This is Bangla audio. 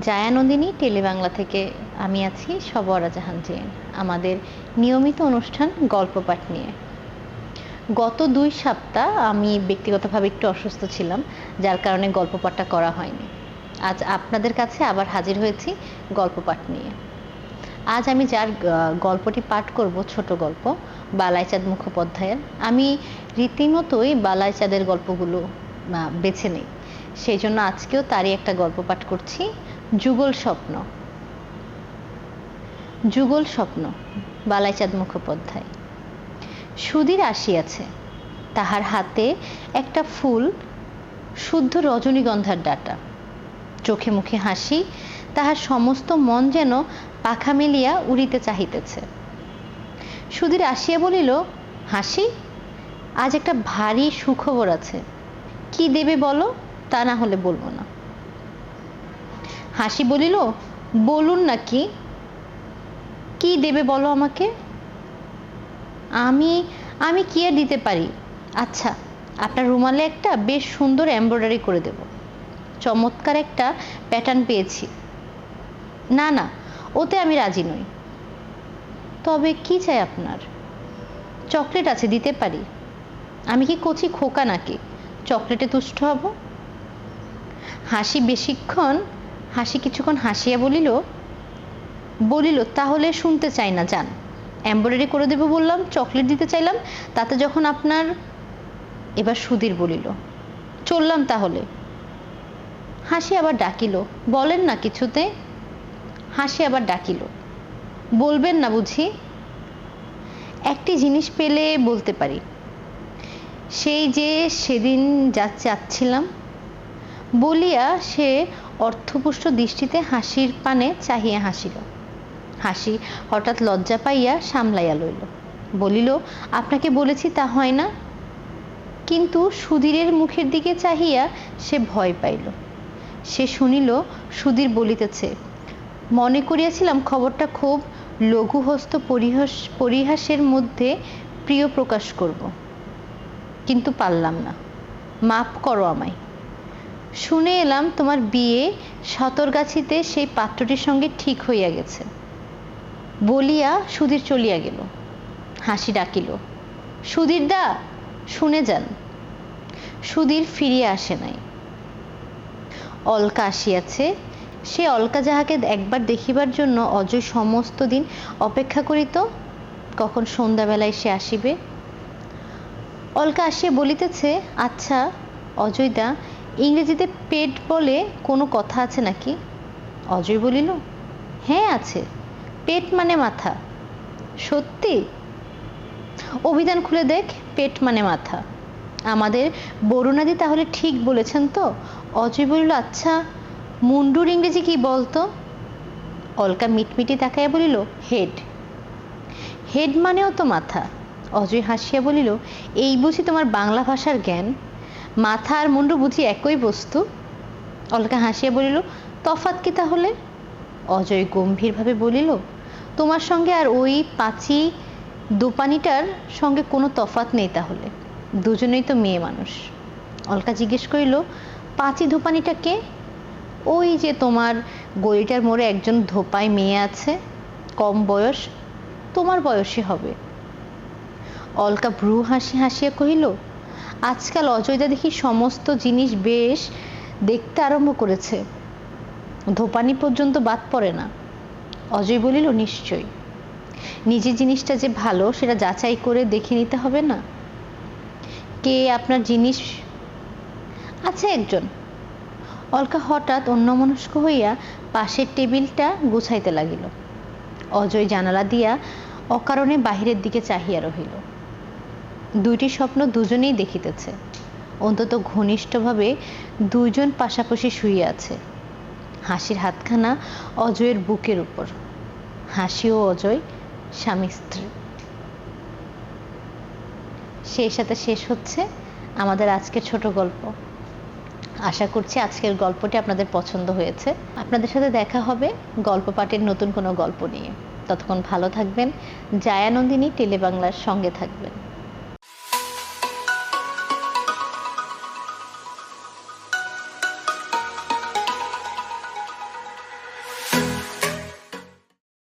জায়ানন্দিনী টেলিবাংলা থেকে আমি আছি সবরা জাহান জেন, আমাদের নিয়মিত অনুষ্ঠান গল্প পাঠ নিয়ে। গত 2 সপ্তাহ আমি ব্যক্তিগতভাবে একটু অসুস্থ ছিলাম, যার কারণে গল্প পাঠটা করা হয়নি। আজ আপনাদের কাছে আবার হাজির হয়েছি গল্প পাঠ নিয়ে। আজ আমি যার গল্পটি পাঠ করব, ছোট গল্প বালাইচাঁদ মুখোপাধ্যায়ের। আমি রীতিমতোই বালাইচাঁদের গল্পগুলো বেছে নিই, সেই জন্য আজকেও তারই একটা গল্প পাঠ করছি, যুগল স্বপ্ন। যুগল স্বপ্ন, বালাইচাঁদ মুখোপাধ্যায়। সুধীর আসিয়াছে, তাহার হাতে একটা ফুল, শুদ্ধ রজনীগন্ধার ডাটা। চোখে মুখে হাসি, তাহার সমস্ত মন যেন পাখা মেলিয়া উড়িতে চাহিতেছে। সুধীর আসিয়া বলিল, হাসি, আজ একটা ভারী সুখবর আছে। কি দেবে বলো, তা না হলে বলবো না। হাসি বলিল, বলুন না কি দেবে বলো আমাকে। আমি আমি কি আর দিতে পারি। আচ্ছা, আপনার রুমালে একটা বেশ সুন্দর এমব্রয়ডারি করে দেব। চমৎকার একটা প্যাটার্ন পেয়েছি। না না, ওতে আমি রাজি নই। তবে কি চাই আপনার? চকলেট আছে, দিতে পারি। আমি কি কচি খোকা নাকি চকলেটে তুষ্ট হব? হাসি কিছুক্ষণ হাসিয়া বলিল, তাহলে শুনতে চাই না, যান। এমব্রয়ডারি করে দেব বললাম, চকলেট দিতে চাইলাম, তাতে যখন আপনার। এবার সুধীর বলিল, চললাম তাহলে। হাসি আবার ডাকিল, বলেন না কিছুতে। হাসি আবার ডাকিল, বলবেন না বুঝি? একটি জিনিস পেলে বলতে পারি, সেই যে সেদিন যা চাচ্ছিলাম। বলিয়া সে অর্থপুষ্ট দৃষ্টিতে হাসির পানে চাহিয়া হাসিল। হাসি হঠাৎ লজ্জা পাইয়া সামলাইয়া লইল, বলিল, আপনাকে বলেছি তা হয় না। কিন্তু সুধীরের মুখের দিকে চাহিয়া সে ভয় পাইল। সে শুনিল সুধীর বলিতেছে, মনে করিয়াছিলাম খবরটা খুব লঘুহস্ত পরিহাসের মধ্যে প্রিয় প্রকাশ করব, কিন্তু পারলাম না, মাপ করো আমায়। শুনে এলাম তোমার বিয়ে সতরগাছিতে সেই পাত্রটির সঙ্গে ঠিক হইয়া গেছে। বলিয়া সুধীর চলিয়া গেল। হাসি ডাকিল, সুধীর দা, শুনে যান। সুধীর ফিরিয়া আসে নাই। অলকা আসিয়াছে। সে অলকা যাহাকে একবার দেখিবার জন্য অজয় সমস্ত দিন অপেক্ষা করিত, কখন সন্ধ্যাবেলায় সে আসিবে। অলকা আসিয়া বলিতেছে, আচ্ছা অজয়দা, ইংরেজিতে পেট বলে কোনো কথা আছে নাকি? অজয় বলিল, হ্যাঁ আছে, পেট মানে মাথা। সত্যি? অভিধান খুলে দেখ, পেট মানে মাথা। আমাদের বরুণাদি তাহলে ঠিক বলেছেন তো? অজয় বলিল, আচ্ছা মুন্ডুর ইংরেজি কি বলতো? অলকা মিটমিটি তাকাইয়া বলিল, হেড। হেড মানেও তো মাথা। অজয় হাসিয়া বলিল, এই বুঝি তোমার বাংলা ভাষার জ্ঞান? মাথা আর মুন্ডু বুঝি একই বস্তু? অলকা হাসিয়া বলিল, তফাৎ কি তাহলে? অজয় গম্ভীরভাবে বলিল, তোমার সঙ্গে আর ওই পাঁচি দোপানিটার সঙ্গে কোনো তফাৎ নেই তাহলে, দুজনেই তো মেয়ে মানুষ। অলকা জিজ্ঞেস করিল, পাঁচি ধোপানিটা কে? ওই যে তোমার গলিটার মোড়ে একজন ধোপায় মেয়ে আছে, কম বয়স, তোমার বয়সী হবে। অলকা ভ্রু হাসিয়া কহিল, আজকাল অজয়দা দেখি সমস্ত জিনিস বেশ দেখতে আরম্ভ করেছে, ধোপানি পর্যন্ত বাদ পড়ে না। অজয় বলিল, নিশ্চয়ই। নিজের জিনিসটা যে ভালো সেটা যাচাই করে দেখে নিতে হবে না? কে আপনার জিনিস? আছে একজন। অলকা হঠাৎ অন্যমনস্ক হইয়া পাশের টেবিলটা গুছাইতে লাগিল। অজয় জানালা দিয়া অকারণে বাহিরের দিকে চাহিয়া রহিল। দুইটি স্বপ্ন দুজনেই দেখিতেছে, অন্তত ঘনিষ্ঠভাবে দুইজন পাশাপাশি শুইয়া আছে। হাসির হাতখানা অজয়ের বুকের উপর। হাসি ও অজয় স্বামী স্ত্রী। সেই সাথে শেষ হচ্ছে আমাদের আজকের ছোট গল্প। আশা করছি আজকের গল্পটি আপনাদের পছন্দ হয়েছে। আপনাদের সাথে দেখা হবে গল্প পাঠের নতুন কোনো গল্প নিয়ে। ততক্ষণ ভালো থাকবেন। জায়ানন্দিনী টেলিবাংলার সঙ্গে থাকবেন।